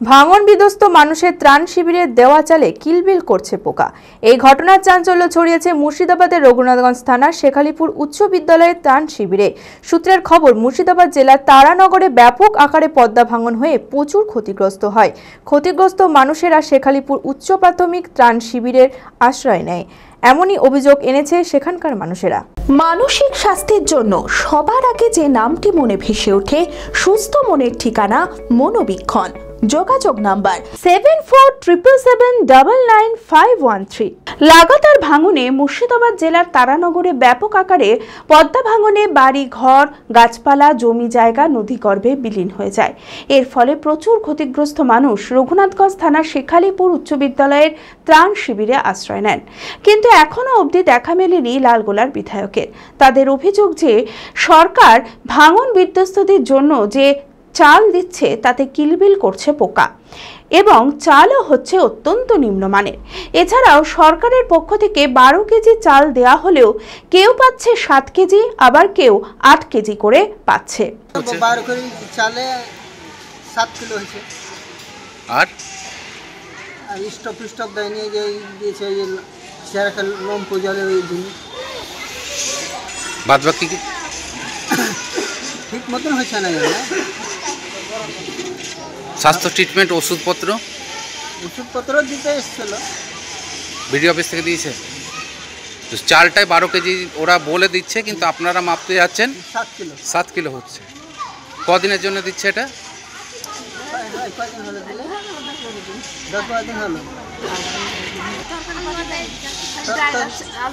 ভাঙন বিধ্বস্ত মানুষের ত্রাণ শিবিরে দেওয়া চালে কিলবিল করছে পোকা। এই ঘটনার চাঞ্চল্য ছড়িয়েছে মুর্শিদাবাদের রঘুনাথগঞ্জ থানার শেখালিপুর উচ্চ বিদ্যালয়ের ত্রাণ শিবিরে। সূত্রের খবর, মুর্শিদাবাদ জেলার তারানগরে ব্যাপক আকারে পদ্মা ভাঙন হয়ে প্রচুর ক্ষতিগ্রস্ত হয়। ক্ষতিগ্রস্ত মানুষেরা শেখালিপুর উচ্চ প্রাথমিক ত্রাণ শিবিরের আশ্রয় নেয়, এমনই অভিযোগ এনেছে সেখানকার মানুষেরা। মানসিক স্বাস্থ্যের জন্য সবার আগে যে নামটি মনে ভেসে ওঠে, সুস্থ মনের ঠিকানা মনোবীক্ষণ। যোগাযোগ নাম্বার 7477799513। লাগাতার ভাঙনে মুর্শিদাবাদ জেলার তারানগরে ব্যাপক আকারে পদ্মা ভাঙনে বাড়ি ঘর, গাছপালা, জমি জায়গা নদীগর্ভে বিলীন হয়ে যায়। এর ফলে প্রচুর ক্ষতিগ্রস্ত মানুষ রঘুনাথগঞ্জ থানার শেখালিপুর উচ্চ বিদ্যালয়ের ত্রাণ শিবিরে আশ্রয় নেন। কিন্তু এখনো অবধি দেখা মেলেনি লালগোলার বিধায়কের। তাদের অভিযোগ যে সরকার ভাঙন বিধ্বস্তদের জন্য যে চাল দিচ্ছে তাতে কিলবিল করছে পোকা, এবং চালও হচ্ছে অত্যন্ত নিম্নমানের। এছাড়াও সরকারের পক্ষ থেকে 12 কেজি চাল দেয়া হলেও কেউ পাচ্ছে 7 কেজি, আবার কেউ 8 কেজি করে পাচ্ছে। 12 কেজি চালে 7 কিলো হয়েছে। আর স্টক দেয়নি, যে দিয়েছে সেরকম লম পূজালে ওই দিন বাদ বাকি ঠিক মতন হয়েছে না। স্বাস্থ্য ট্রিটমেন্ট, ওষুধপত্র দিতে এসেছিল, বিডিও অফিস থেকে দিয়েছে। চালটায় 12 কেজি ওরা বলে দিচ্ছে, কিন্তু আপনারা মাপতে যাচ্ছেন 7 কিলো হচ্ছে। কদিনের জন্য দিচ্ছে এটা?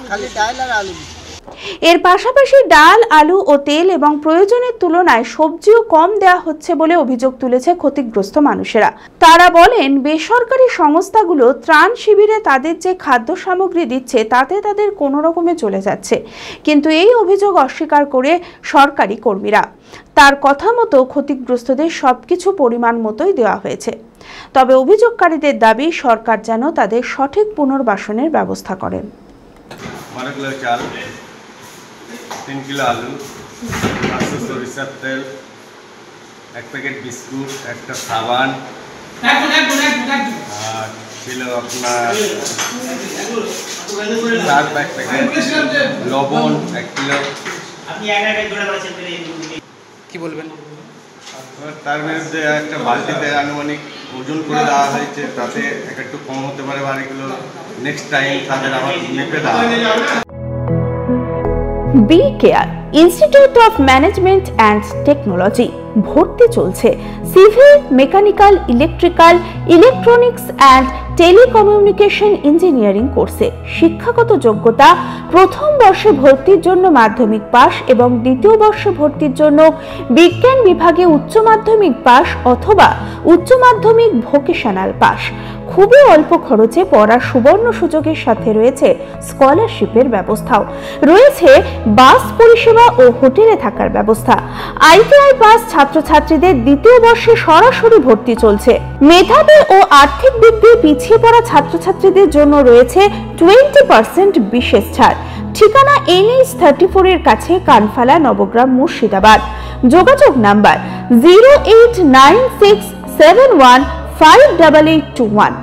খালি ডাল আর আলু। এর পাশাপাশি ডাল, আলু ও তেল এবং প্রয়োজনের তুলনায় সবজিও কম দেওয়া হচ্ছে বলে অভিযোগ তুলেছে ক্ষতিগ্রস্ত মানুষেরা। তারা বলেন, বেসরকারি সংস্থাগুলো ত্রাণ শিবিরে তাদের যে খাদ্য সামগ্রী দিচ্ছে তাতে তাদের কোনো রকমে চলে যাচ্ছে, কিন্তু এই অভিযোগ অস্বীকার করে সরকারি কর্মীরা। তার কথা মতো ক্ষতিগ্রস্তদের সবকিছু পরিমাণ মতোই দেওয়া হয়েছে। তবে অভিযোগকারীদের দাবি, সরকার যেন তাদের সঠিক পুনর্বাসনের ব্যবস্থা করেন। 12 কিলো চাল, 3 কিলো আলু, 500 সরিষার তেল, 1 প্যাকেট বিস্কুট, একটা সাবান, আর ছিল আপনার 4 প্যাকেট লবণ, 1 কিলো। কি বলবেন? তার বিরুদ্ধে একটা বালতিতে আনুমানিক ওজন করে দেওয়া হয়েছে, তাতে একটু কম হতে পারে, আর এগুলো নেক্সট টাইম তাদের আবার মেপে দেওয়া হবে। B care Institute of Management and Technology ভর্তি চলছে civil, mechanical, electrical, electronics and telecommunication engineering কোর্সে। শিক্ষাগত যোগ্যতা: প্রথম বর্ষে ভর্তির জন্য মাধ্যমিক পাস এবং দ্বিতীয় বর্ষে ভর্তির জন্য বিজ্ঞান বিভাগে উচ্চ মাধ্যমিক পাস অথবা উচ্চ মাধ্যমিক ভোকেশনাল পাস। খুবই অল্প খরচে পড়ার সুবর্ণ সুযোগের সাথে রয়েছে স্কলারশিপের ব্যবস্থাও। রয়েছে বাস পরিষেবা ও হোটেলে থাকার ব্যবস্থা। আইটিআই পাস ছাত্রছাত্রীদের দ্বিতীয় বর্ষে সরাসরি ভর্তি চলছে। মেধাবী ও আর্থিক দিক দিয়ে পিছিয়ে পড়া ছাত্রছাত্রীদের জন্য রয়েছে 20% বিশেষ ছাড়। ঠিকানা NH 34 এর কাছে, কানফালা, নবগ্রাম, মুর্শিদাবাদ। যোগাযোগ নাম্বার 08967158821।